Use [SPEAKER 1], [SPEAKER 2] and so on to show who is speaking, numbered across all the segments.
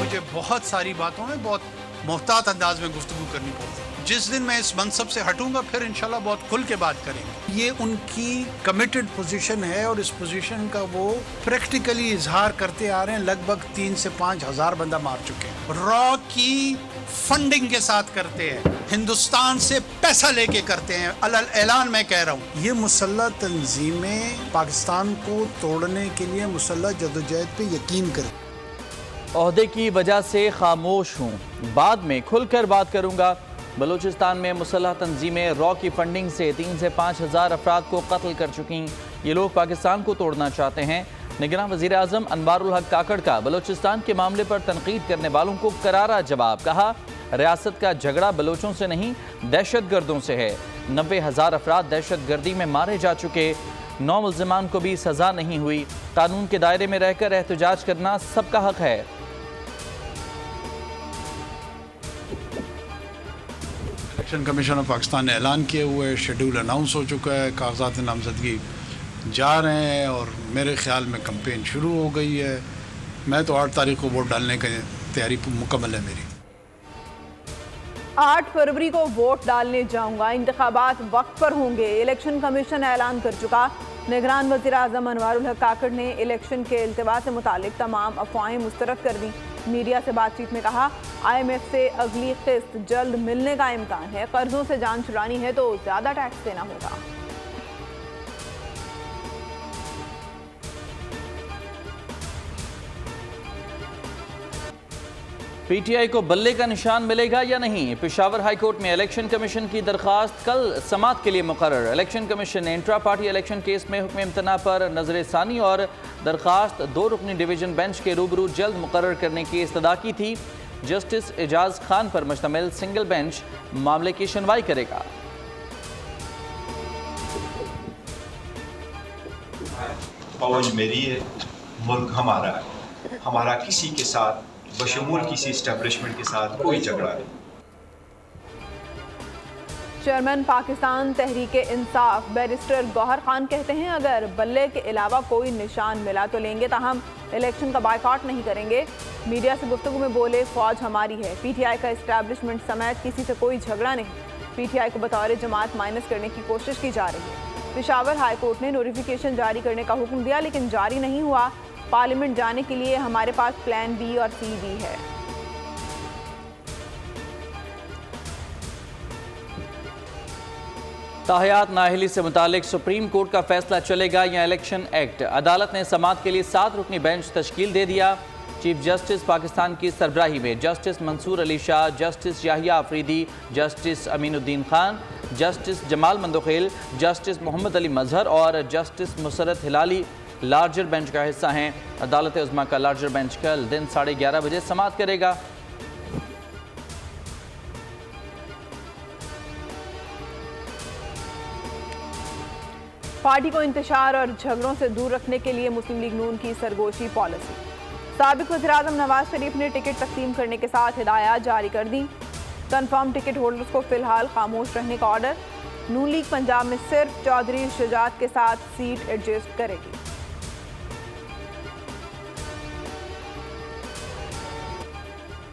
[SPEAKER 1] मुझे बहुत सारी बातों में बहुत मोहतात अंदाज में गुफ्तगू करनी पड़ती है। जिस दिन मैं इस मनसब से हटूंगा फिर इंशाल्लाह बहुत खुल के बात करेंगे। ये उनकी कमिटेड पोजीशन है और इस पोजीशन का वो प्रैक्टिकली इजहार करते आ रहे हैं। लगभग 3 से 5 हज़ार बंदा मार चुके हैं। रॉ की फंडिंग के साथ करते हैं, हिंदुस्तान से पैसा लेके करते हैं। अलल ऐलान मैं कह रहा हूँ, ये मुसल्लह तंजीमें पाकिस्तान को तोड़ने के लिए मुसल्लह जदोजहद पे यकीन करें।
[SPEAKER 2] ओहदे की वजह से खामोश हूँ, बाद में खुलकर बात करूँगा। बलूचिस्तान में मुसल्लह तंजीमें रॉ की फंडिंग से 3 से 5 हज़ार अफराद को कत्ल कर चुकी। ये लोग पाकिस्तान को तोड़ना चाहते हैं। निगरान वज़ीर आज़म अनवारुल हक काकड़ का बलूचिस्तान के मामले पर तनकीद करने वालों को करारा जवाब। कहा, रियासत का झगड़ा बलोचों से नहीं दहशत गर्दों से है। 90,000 अफराद दहशत गर्दी में मारे जा चुके। 9 मुल्ज़िमान को भी सज़ा नहीं हुई। कानून के दायरे में रहकर एहतजाज करना सबका हक है।
[SPEAKER 1] इलेक्शन कमीशन ऑफ पाकिस्तान ने ऐलान किए हुए, शेड्यूल अनाउंस हो चुका है, कागजात नामजदगी जा रहे हैं और मेरे ख्याल में कैंपेन शुरू हो गई है। मैं तो 8 तारीख को वोट डालने की तैयारी मुकम्मल है मेरी।
[SPEAKER 3] 8 फरवरी को वोट डालने जाऊंगा, इंतखाबात वक्त पर होंगे, इलेक्शन कमीशन ऐलान कर चुका। निगरान वज़ीर आज़म अनवारुल हक काकड़ ने इलेक्शन के इल्तिवा से मुतालिक तमाम अफवाहें मुस्तरद कर दी। मीडिया से बातचीत में कहा, IMF से अगली किस्त जल्द मिलने का इम्कान है। कर्जों से जान छुड़ानी है तो ज़्यादा टैक्स देना होगा।
[SPEAKER 2] PTI को बल्ले का निशान मिलेगा या नहीं? पेशावर हाई कोर्ट में इलेक्शन कमीशन की दरखास्त कल समाअत के लिए मुकर्रर। इलेक्शन कमीशन ने इंट्रा पार्टी इलेक्शन केस में हुक्म इम्तना पर नजर सानी और दरखास्त 2 रुकनी डिवीजन बेंच के रूबरू जल्द मुकर्रर करने की इस्तदा की थी। जस्टिस एजाज खान पर मुश्तमिल सिंगल बेंच मामले की सुनवाई करेगा।
[SPEAKER 4] फौज मेरी है, मुल्क हमारा है। हमारा किसी के साथ बशमूल किसी इस्टेब्लिशमेंट के साथ कोई झगड़ा नहीं।
[SPEAKER 3] चेयरमैन पाकिस्तान तहरीक इंसाफ बैरिस्टर गौहर खान कहते हैं, अगर बल्ले के अलावा कोई निशान मिला तो लेंगे, ताहम इलेक्शन का बायकॉट नहीं करेंगे। मीडिया से गुफ्तगू में बोले, फौज हमारी है, PTI का इस्टेब्लिशमेंट समेत किसी से कोई झगड़ा नहीं। PTI को बतौर जमात माइनस करने की कोशिश की जा रही है। पेशावर हाई कोर्ट ने नोटिफिकेशन जारी करने का हुक्म दिया लेकिन जारी नहीं हुआ। पार्लियामेंट जाने के लिए हमारे पास प्लान B और C भी है।
[SPEAKER 2] ताहयात नाअहली से मुतालिक सुप्रीम कोर्ट का फैसला चलेगा या इलेक्शन एक्ट? अदालत ने समाअत के लिए 7 रुकनी बेंच तश्कील दे दिया। चीफ जस्टिस पाकिस्तान की सरबराही में justice Mansoor Ali Shah, justice Yahya Afridi, justice Aminuddin Khan, justice Jamal Mandokhail, justice Mohammad Ali Mazhar और justice Musarrat Hilali larger bench का हिस्सा हैं। अदालत उज़्मा का लार्जर बेंच कल दिन 11:30 बजे समाअत करेगा।
[SPEAKER 3] पार्टी को इंतशार और झगड़ों से दूर रखने के लिए मुस्लिम लीग नून की सरगोशी पॉलिसी। साबिक वज़ीर-ए-आज़म नवाज शरीफ ने टिकट तकसीम करने के साथ हिदायत जारी कर दी। कन्फर्म टिकट होल्डर्स को फिलहाल खामोश रहने का ऑर्डर। नून लीग पंजाब में सिर्फ चौधरी शुजात के साथ सीट एडजस्ट करेगी।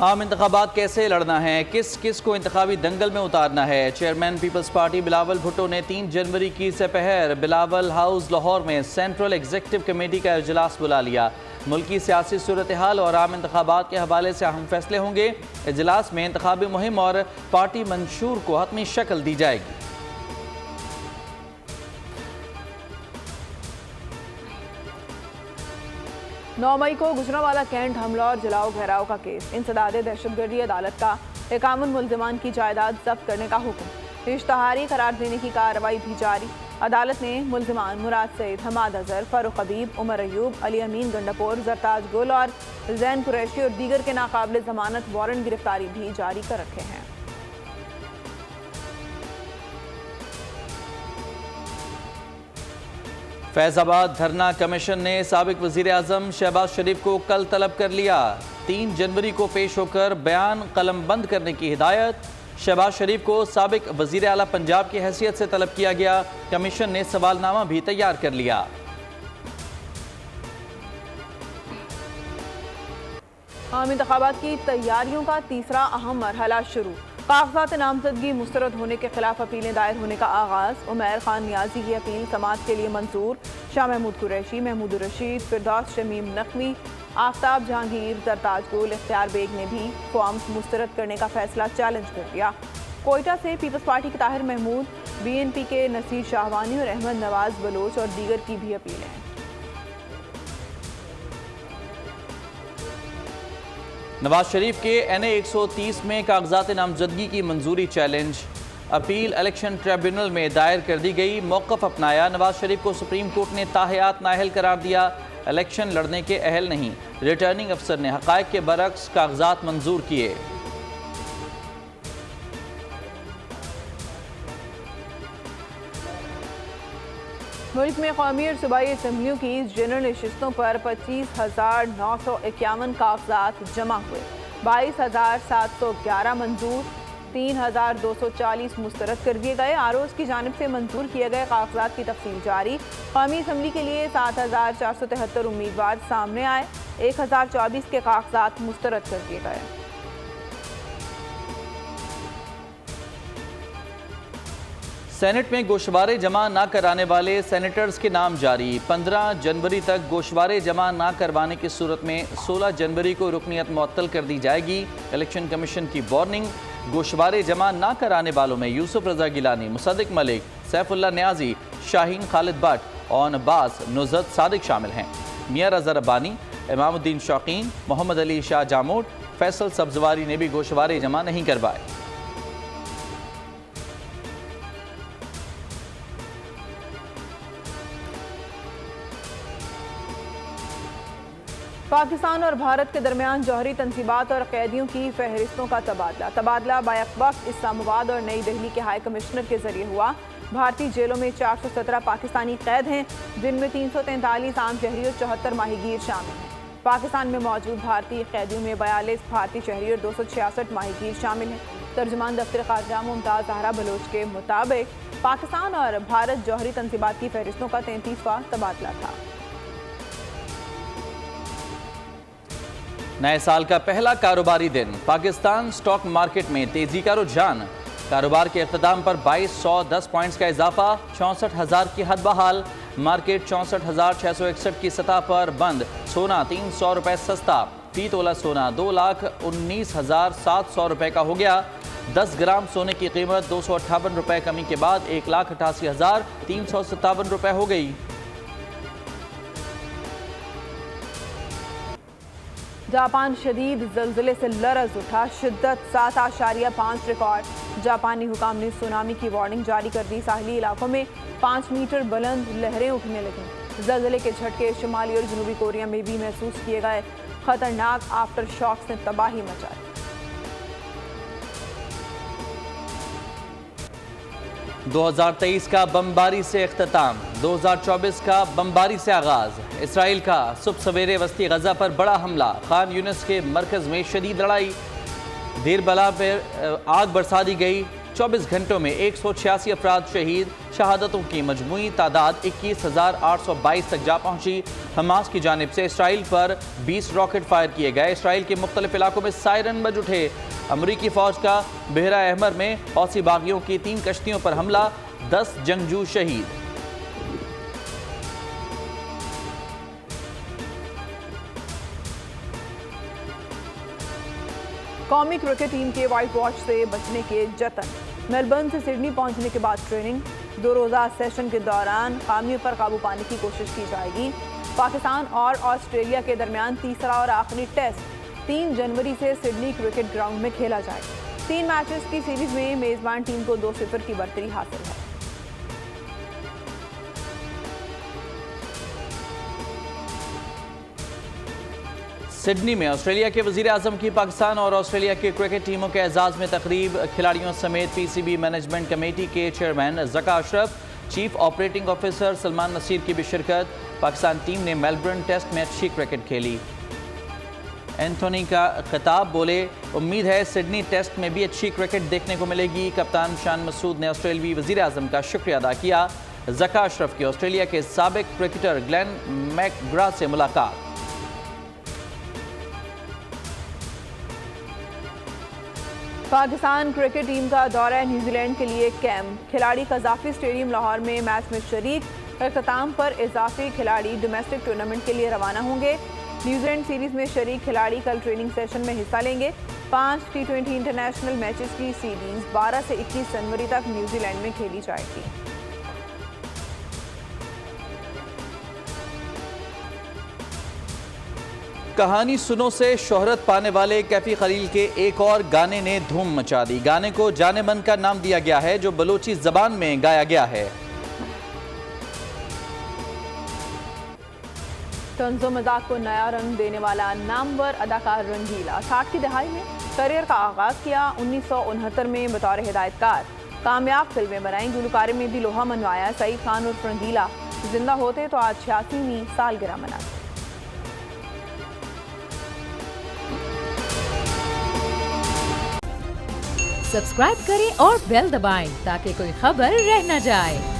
[SPEAKER 2] आम इंतखाबात कैसे लड़ना है, किस किस को इंतखाबी दंगल में उतारना है? चेयरमैन पीपल्स पार्टी बिलावल भुट्टो ने 3 जनवरी की सपहर बिलावल हाउस लाहौर में सेंट्रल एग्जीक्यूटिव कमेटी का इजलास बुला लिया। मुल्की सियासी सूरत हाल और आम इंतखाबात के हवाले से अहम फैसले होंगे। इजलास में इंतखाबी मुहिम और पार्टी मंशूर को हतमी शक्ल दी जाएगी।
[SPEAKER 3] 9 मई को गुजरांवाला कैंट हमला और जलाओ घेराव का केस। इंसदाद दहशतगर्दी अदालत का 51 मुल्जिमान की जायदाद जब्त करने का हुक्म। इश्तहारी करार देने की कार्रवाई भी जारी। अदालत ने मुल्जिमान मुराद सईद, हमाद अजहर, फारूक हबीब, उमर अयूब, अली अमीन गंडापुर, जरताज गुल और जैन कुरैशी और दीगर के नाकाबिल जमानत वारंट गिरफ्तारी भी जारी कर रखे हैं।
[SPEAKER 2] फैज़ाबाद धरना कमीशन ने साबिक वज़ीर आज़म शहबाज शरीफ को कल तलब कर लिया। 3 जनवरी को पेश होकर बयान कलमबंद करने की हिदायत। शहबाज शरीफ को साबिक वज़ीर आला पंजाब की हैसियत से तलब किया गया। कमीशन ने सवालनामा भी तैयार कर लिया।
[SPEAKER 3] आम इंतखाबात की तैयारियों का तीसरा अहम मरहला शुरू। कागजात नामजदगी मुस्तरद होने के खिलाफ अपीलें दायर होने का आगाज। उमैर खान नियाजी की अपील समाअत के लिए मंजूर। शाह महमूद कुरैशी, महमूद रशीद, फिरदौस शमीम नकवी, आफ्ताब जहांगीर, जरताज गुल, इख्तियार बेग ने भी फॉर्म्स मुस्तरद करने का फैसला चैलेंज कर दिया। कोयटा से पीपल्स पार्टी के ताहिर महमूद, BNP के नसीर शाहवानी और अहमद नवाज बलोच और दीगर की भी अपीलें हैं।
[SPEAKER 2] नवाज शरीफ के NA 130 में कागजात नामजदगी की मंजूरी चैलेंज। अपील इलेक्शन ट्रिब्यूनल में दायर कर दी गई। मौक़िफ़ अपनाया। नवाज शरीफ को सुप्रीम कोर्ट ने ताहयात नाअहल करार दिया। इलेक्शन लड़ने के अहल नहीं। रिटर्निंग अफसर ने हक़ाइक़ के बरक्स कागजात मंजूर किए।
[SPEAKER 3] मुल्क में कौमी और सूबाई असम्बलियों की जनरल नशिस्तों पर 25,951 कागजात जमा हुए। 22,711 मंजूर, 3,240 मुस्तरद कर दिए गए। आरओज़ की जानिब से मंजूर किए गए कागजात की तफसील जारी। कौमी असम्बली के लिए 7,473 उम्मीदवार सामने आए। 1,024 के कागजात मुस्तरद कर दिए गए।
[SPEAKER 2] सेनेट में गोशवारे जमा न कराने वाले सेनेटर्स के नाम जारी। 15 जनवरी तक गोशवारे जमा न करवाने की सूरत में 16 जनवरी को रुकनियत मुअत्तल कर दी जाएगी। इलेक्शन कमीशन की वार्निंग। गोशवारे जमा न कराने वालों में यूसुफ रजा गिलानी, मुसद्दिक मलिक, सैफुल्लाह न्याजी, शाहीन खालिद भट्ट और अब्बास नुज़रत सादिक शामिल हैं। मियां रज़ा रब्बानी, इमामुद्दीन शौकीन, मोहम्मद अली शाह जामोट, फैसल सब्जवारी ने भी गोशवारे जमा नहीं करवाए।
[SPEAKER 3] पाकिस्तान और भारत के दरमियान जौहरी तनसीबात और कैदियों की फहरिस्तों का तबादला बैक वक्त इस्लामाबाद और नई दिल्ली के हाई कमिश्नर के जरिए हुआ। भारतीय जेलों में 417 पाकिस्तानी कैद हैं, जिनमें 343 आम शहरी और 74 माहीगीर शामिल हैं। पाकिस्तान में मौजूद भारतीय कैदियों में 42 भारतीय शहरी और 266 माहीगीर शामिल हैं। तर्जुमान दफ्तर खारजा मुमताज़ ज़हरा बलोच के मुताबिक पाकिस्तान और भारत जौहरी तनसीबात की फहरिस्तों का 33वां तबादला था।
[SPEAKER 2] नए साल का पहला कारोबारी दिन। पाकिस्तान स्टॉक मार्केट में तेजी का रुझान। कारोबार के इख्तिताम पर 2210 पॉइंट्स का इजाफा। 64,000 की हद बहाल। मार्केट 64,661 की सतह पर बंद। सोना 300 रुपए सस्ता। फी तोला सोना 2,19,700 रुपए का हो गया। 10 ग्राम सोने की कीमत 258 रुपए कमी के बाद 1,88,357 रुपए हो गई।
[SPEAKER 3] जापान शदीद ज़लज़ले से लरज़ उठा। शिद्दत 7.5 रिकॉर्ड। जापानी हुकाम ने सुनामी की वार्निंग जारी कर दी। साहली इलाकों में 5 मीटर बुलंद लहरें उठने लगीं। ज़लज़ले के झटके शुमाली और जनूबी कोरिया में भी महसूस किए गए। खतरनाक आफ्टर शॉक्स ने तबाही मचाई।
[SPEAKER 2] – 2023 का बमबारी से इख्तिताम। 2024 का बमबारी से आगाज। इसराइल का सुबह सवेरे वस्ती गजा पर बड़ा हमला। खान यूनिस के मरकज में शदीद लड़ाई। देर बला पर आग बरसा दी गई। 24 घंटों में 186 अफराद शहीद। शहादतों की मजमूई तादाद 21,822 तक जा पहुंची। हमास की जानिब से इसराइल पर 20 रॉकेट फायर किए गए। इसराइल के मुख्तलिफ इलाकों में सायरन बज उठे। अमरीकी फौज का बहरा अहमर में हौसी बागियों की 3 कश्तियों पर हमला। 10 जंगजू शहीद।
[SPEAKER 3] कौमी क्रिकेट टीम के वाइट वॉश से बचने के जतन। मेलबर्न से सिडनी पहुंचने के बाद ट्रेनिंग। 2 रोज़ा सेशन के दौरान खामियों पर काबू पाने की कोशिश की जाएगी। पाकिस्तान और ऑस्ट्रेलिया के दरमियान तीसरा और आखिरी टेस्ट 3 जनवरी से सिडनी क्रिकेट ग्राउंड में खेला जाएगा। 3 मैचेस की सीरीज में मेज़बान टीम को 2-0 की बढ़तरी हासिल है।
[SPEAKER 2] सिडनी में ऑस्ट्रेलिया के वज़ीर आज़म की पाकिस्तान और ऑस्ट्रेलिया की क्रिकेट टीमों के एजाज़ में तकरीब। खिलाड़ियों समेत PCB मैनेजमेंट कमेटी के chairman Zaka Ashraf, chief operating officer Salman Naseer की भी शिरकत। पाकिस्तान टीम ने मेलबर्न टेस्ट में अच्छी क्रिकेट खेली। एंथोनी का खिताब, बोले उम्मीद है सिडनी टेस्ट में भी अच्छी क्रिकेट देखने को मिलेगी। कप्तान शान मसूद ने ऑस्ट्रेलियावी वज़ीर आज़म का शुक्रिया अदा किया। ज़का अशरफ की ऑस्ट्रेलिया के साबिक क्रिकेटर ग्लेन मैकग्रा से मुलाकात।
[SPEAKER 3] पाकिस्तान क्रिकेट टीम का दौरा न्यूजीलैंड के लिए कैंप। खिलाड़ी कज़ाफी स्टेडियम लाहौर में मैच में शरीक। इख्तिताम पर इजाफी खिलाड़ी डोमेस्टिक टूर्नामेंट के लिए रवाना होंगे। न्यूजीलैंड सीरीज में शरीक खिलाड़ी कल ट्रेनिंग सेशन में हिस्सा लेंगे। 5 T20 इंटरनेशनल मैचेस की सीरीज 12 से 21 जनवरी तक न्यूजीलैंड में खेली जाएगी।
[SPEAKER 2] कहानी सुनो से शोहरत पाने वाले कैफी खलील के एक और गाने ने धूम मचा दी। गाने को जाने मन का नाम दिया गया है, जो बलोची जबान में गाया गया है।
[SPEAKER 3] तंज़ो मजाक को नया रंग देने वाला नामवर अदाकार रंगीला 60 की दहाई में करियर का आगाज किया। 1969 में बतौर हिदायतकार कामयाब फिल्में बनाई। गुलकारे में भी लोहा मनवाया। सईद खान और रंगीला जिंदा होते तो आज 86वीं सालगिरह मनाते।
[SPEAKER 5] सब्सक्राइब करें और बेल दबाएं ताकि कोई खबर रह न जाए।